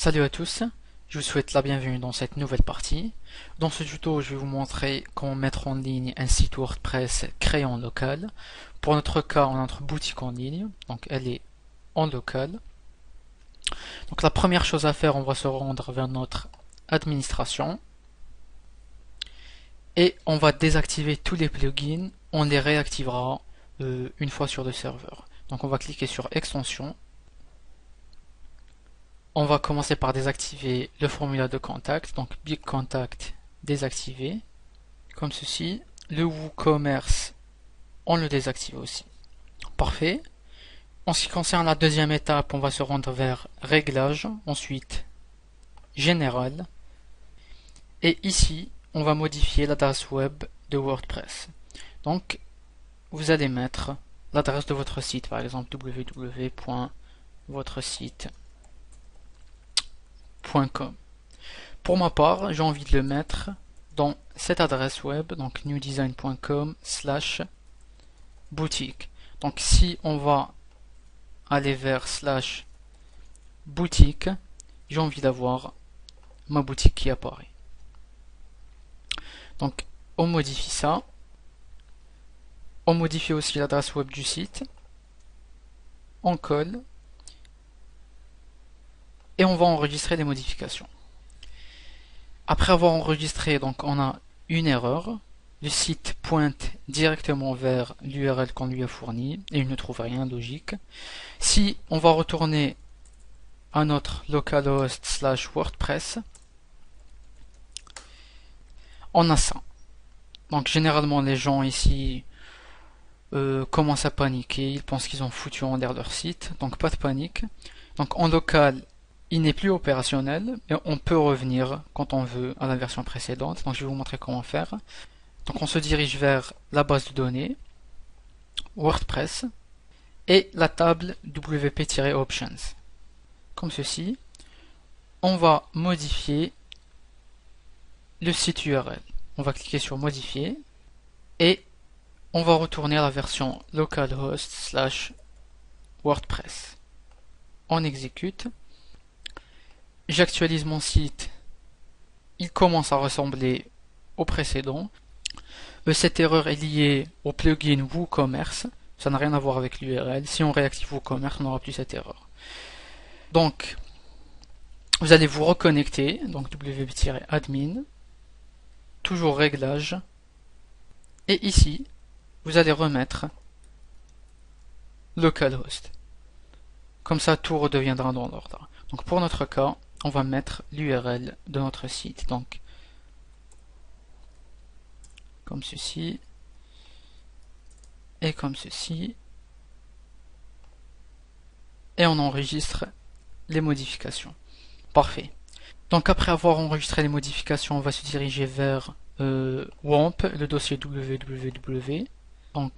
Salut à tous, je vous souhaite la bienvenue dans cette nouvelle partie. Dans ce tuto, je vais vous montrer comment mettre en ligne un site WordPress créé en local. Pour notre cas, on a notre boutique en ligne, donc elle est en local. Donc la première chose à faire, on va se rendre vers notre administration et on va désactiver tous les plugins, on les réactivera une fois sur le serveur. Donc on va cliquer sur extension. On va commencer par désactiver le formulaire de contact, donc Big Contact désactivé, comme ceci. Le WooCommerce, on le désactive aussi. Parfait. En ce qui concerne la deuxième étape, on va se rendre vers Réglages, ensuite Général. Et ici, on va modifier l'adresse web de WordPress. Donc, vous allez mettre l'adresse de votre site, par exemple www.votresite.com. Pour ma part, j'ai envie de le mettre dans cette adresse web, donc newdesign.com/boutique. Donc si on va aller vers /boutique, j'ai envie d'avoir ma boutique qui apparaît. Donc on modifie ça. On modifie aussi l'adresse web du site. On colle. Et on va enregistrer les modifications. Après avoir enregistré, donc on a une erreur. Le site pointe directement vers l'URL qu'on lui a fournie et il ne trouve rien, logique. Si on va retourner à notre localhost /WordPress, on a ça. Donc généralement les gens ici commencent à paniquer, ils pensent qu'ils ont foutu en l'air leur site, donc pas de panique. Donc en local, il n'est plus opérationnel, mais on peut revenir quand on veut à la version précédente. Donc je vais vous montrer comment faire. Donc on se dirige vers la base de données, WordPress, et la table WP-Options. Comme ceci. On va modifier le site URL. On va cliquer sur modifier, et on va retourner à la version localhost /WordPress. On exécute. J'actualise mon site. Il commence à ressembler au précédent. Cette erreur est liée au plugin WooCommerce. Ça n'a rien à voir avec l'URL. Si on réactive WooCommerce, on n'aura plus cette erreur. Donc, vous allez vous reconnecter. Donc, wp-admin. Toujours réglage. Et ici, vous allez remettre localhost. Comme ça, tout redeviendra dans l'ordre. Donc, pour notre cas, on va mettre l'URL de notre site. Donc, comme ceci, et comme ceci, et on enregistre les modifications. Parfait. Donc après avoir enregistré les modifications, on va se diriger vers WAMP, le dossier www, donc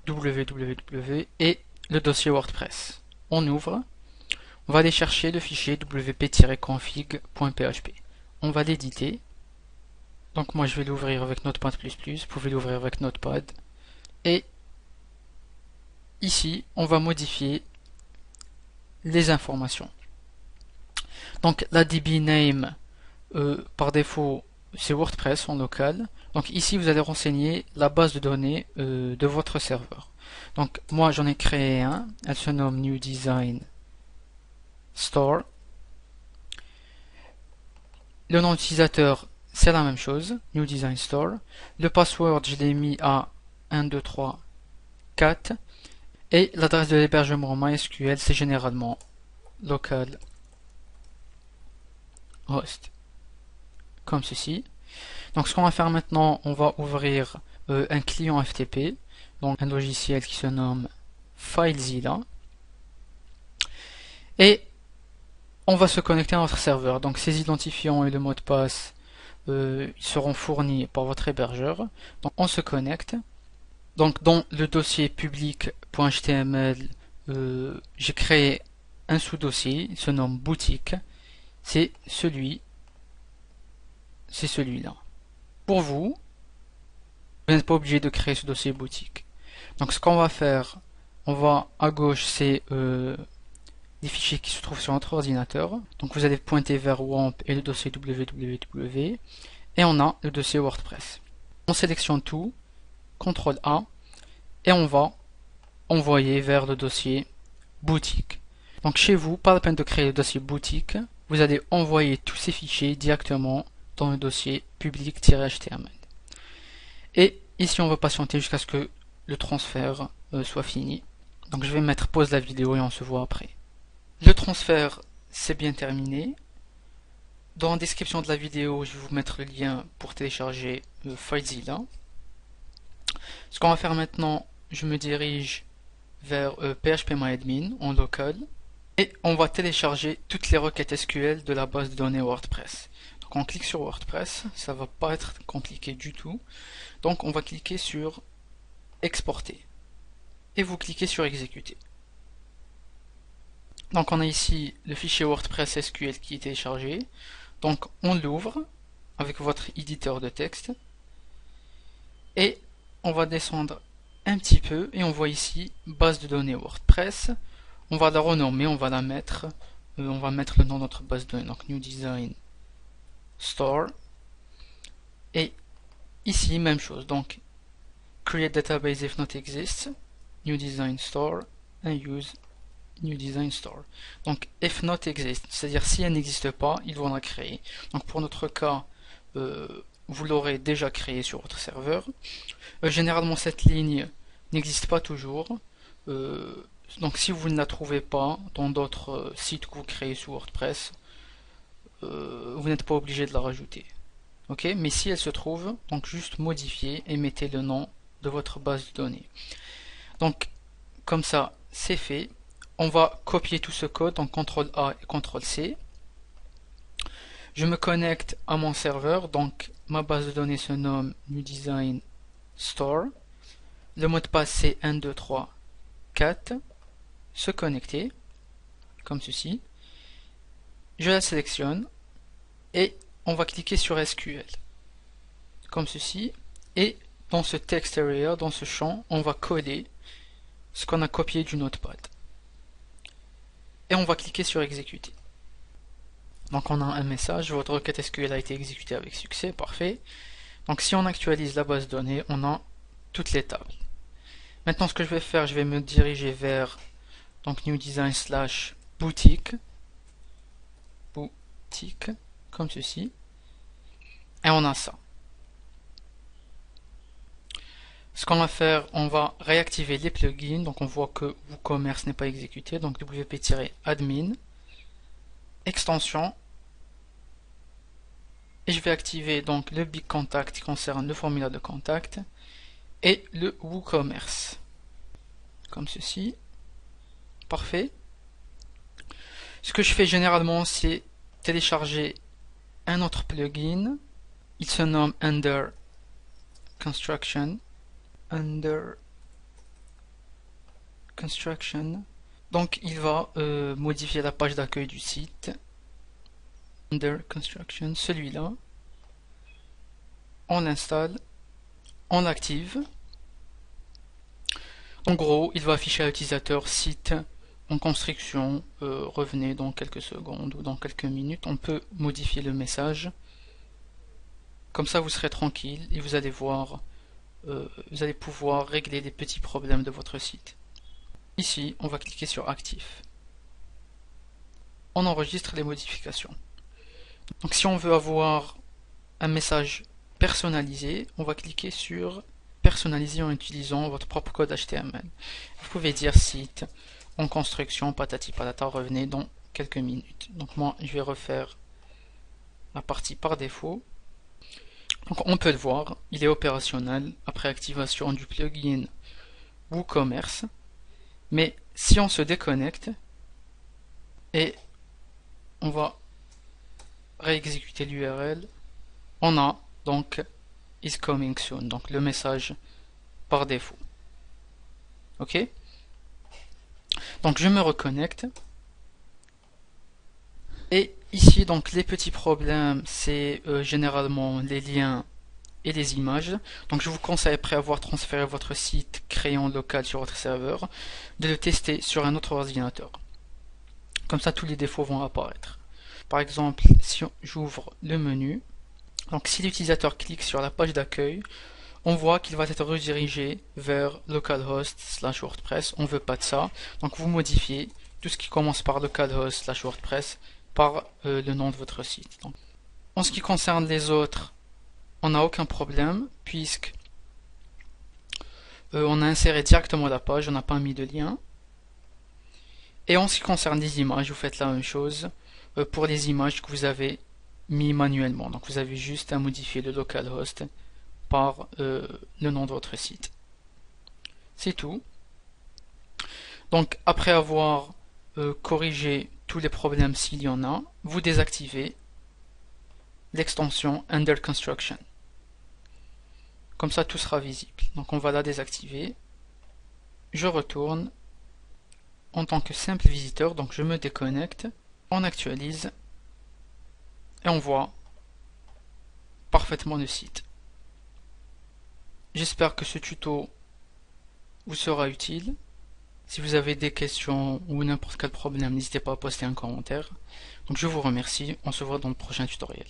www, et le dossier WordPress. On ouvre, on va aller chercher le fichier wp-config.php. On va l'éditer. Donc moi je vais l'ouvrir avec Notepad++, vous pouvez l'ouvrir avec Notepad. Et ici, on va modifier les informations. Donc la DB name, par défaut, c'est WordPress en local. Donc ici, vous allez renseigner la base de données de votre serveur. Donc moi, j'en ai créé un. Elle se nomme New Design Store. Le nom d'utilisateur, c'est la même chose, New Design Store. Le password, je l'ai mis à 1, 2, 3, 4. Et l'adresse de l'hébergement MySQL, c'est généralement localhost. Comme ceci. Donc ce qu'on va faire maintenant, on va ouvrir un client FTP, donc un logiciel qui se nomme FileZilla. Et on va se connecter à notre serveur. Donc ces identifiants et le mot de passe ils seront fournis par votre hébergeur. Donc on se connecte. Donc dans le dossier public.html, j'ai créé un sous-dossier, il se nomme boutique. C'est celui-là. Pour vous, vous n'êtes pas obligé de créer ce dossier boutique. Donc ce qu'on va faire, on va à gauche, c'est des fichiers qui se trouvent sur notre ordinateur. Donc vous allez pointer vers WAMP et le dossier www et on a le dossier WordPress. On sélectionne tout, CTRL A et on va envoyer vers le dossier boutique. Donc chez vous, pas la peine de créer le dossier boutique, vous allez envoyer tous ces fichiers directement dans le dossier public-html. Et ici on va patienter jusqu'à ce que le transfert soit fini. Donc je vais mettre pause la vidéo et on se voit après. Le transfert c'est bien terminé. Dans la description de la vidéo, je vais vous mettre le lien pour télécharger FileZilla. Ce qu'on va faire maintenant, je me dirige vers phpMyAdmin en local et on va télécharger toutes les requêtes SQL de la base de données WordPress. Donc on clique sur WordPress, ça va pas être compliqué du tout. Donc on va cliquer sur exporter et vous cliquez sur exécuter. Donc on a ici le fichier WordPress SQL qui est téléchargé. Donc on l'ouvre avec votre éditeur de texte et on va descendre un petit peu et on voit ici base de données WordPress. On va la renommer, on va mettre le nom de notre base de données, donc New Design Store. Et ici même chose, donc create database if not exists, New Design Store and use New Design Store. Donc if not exist, c'est-à-dire si elle n'existe pas, il doit la créer. Donc pour notre cas, vous l'aurez déjà créé sur votre serveur. Généralement cette ligne n'existe pas toujours. Donc si vous ne la trouvez pas dans d'autres sites que vous créez sous WordPress, vous n'êtes pas obligé de la rajouter. Ok, mais si elle se trouve, donc juste modifiez et mettez le nom de votre base de données. Donc comme ça c'est fait. On va copier tout ce code, donc CTRL A et CTRL C. Je me connecte à mon serveur, donc ma base de données se nomme New Design Store. Le mot de passe c'est 1, 2, 3, 4. Se connecter, comme ceci. Je la sélectionne et on va cliquer sur SQL, comme ceci. Et dans ce text area, dans ce champ, on va coller ce qu'on a copié du notepad. Et on va cliquer sur exécuter. Donc on a un message, votre requête SQL a été exécutée avec succès, parfait. Donc si on actualise la base de données, on a toutes les tables. Maintenant ce que je vais faire, je vais me diriger vers donc New Design / boutique, comme ceci. Et on a ça. Ce qu'on va faire, on va réactiver les plugins. Donc on voit que WooCommerce n'est pas exécuté. Donc wp-admin, extension. Et je vais activer donc le Big Contact qui concerne le formulaire de contact. Et le WooCommerce. Comme ceci. Parfait. Ce que je fais généralement, c'est télécharger un autre plugin. Il se nomme Under Construction. Donc il va modifier la page d'accueil du site. Under Construction, celui-là. On l'installe, on l'active. En gros, il va afficher à l'utilisateur site en construction, revenez dans quelques secondes ou dans quelques minutes. On peut modifier le message. Comme ça vous serez tranquille et vous allez voir. Vous allez pouvoir régler les petits problèmes de votre site. Ici, on va cliquer sur Actif. On enregistre les modifications. Donc si on veut avoir un message personnalisé, on va cliquer sur Personnaliser en utilisant votre propre code HTML. Vous pouvez dire site, en construction, patati patata, revenez dans quelques minutes. Donc moi, je vais refaire la partie par défaut. Donc on peut le voir, il est opérationnel après activation du plugin WooCommerce. Mais si on se déconnecte et on va réexécuter l'URL, on a donc is coming soon, donc le message par défaut. Ok? Donc je me reconnecte. Et ici, donc les petits problèmes, c'est généralement les liens et les images. Donc je vous conseille, après avoir transféré votre site créé en local sur votre serveur, de le tester sur un autre ordinateur. Comme ça, tous les défauts vont apparaître. Par exemple, si j'ouvre le menu, donc si l'utilisateur clique sur la page d'accueil, on voit qu'il va être redirigé vers localhost/WordPress. On ne veut pas de ça. Donc vous modifiez tout ce qui commence par localhost/WordPress par le nom de votre site. Donc, en ce qui concerne les autres, on n'a aucun problème puisque on a inséré directement la page, on n'a pas mis de lien. Et en ce qui concerne les images, vous faites la même chose pour les images que vous avez mis manuellement. Donc vous avez juste à modifier le localhost par le nom de votre site. C'est tout. Donc après avoir corrigé tous les problèmes s'il y en a, vous désactivez l'extension Under Construction. Comme ça tout sera visible. Donc on va la désactiver. Je retourne en tant que simple visiteur, donc je me déconnecte, on actualise et on voit parfaitement le site. J'espère que ce tuto vous sera utile. Si vous avez des questions ou n'importe quel problème, n'hésitez pas à poster un commentaire. Donc je vous remercie, on se voit dans le prochain tutoriel.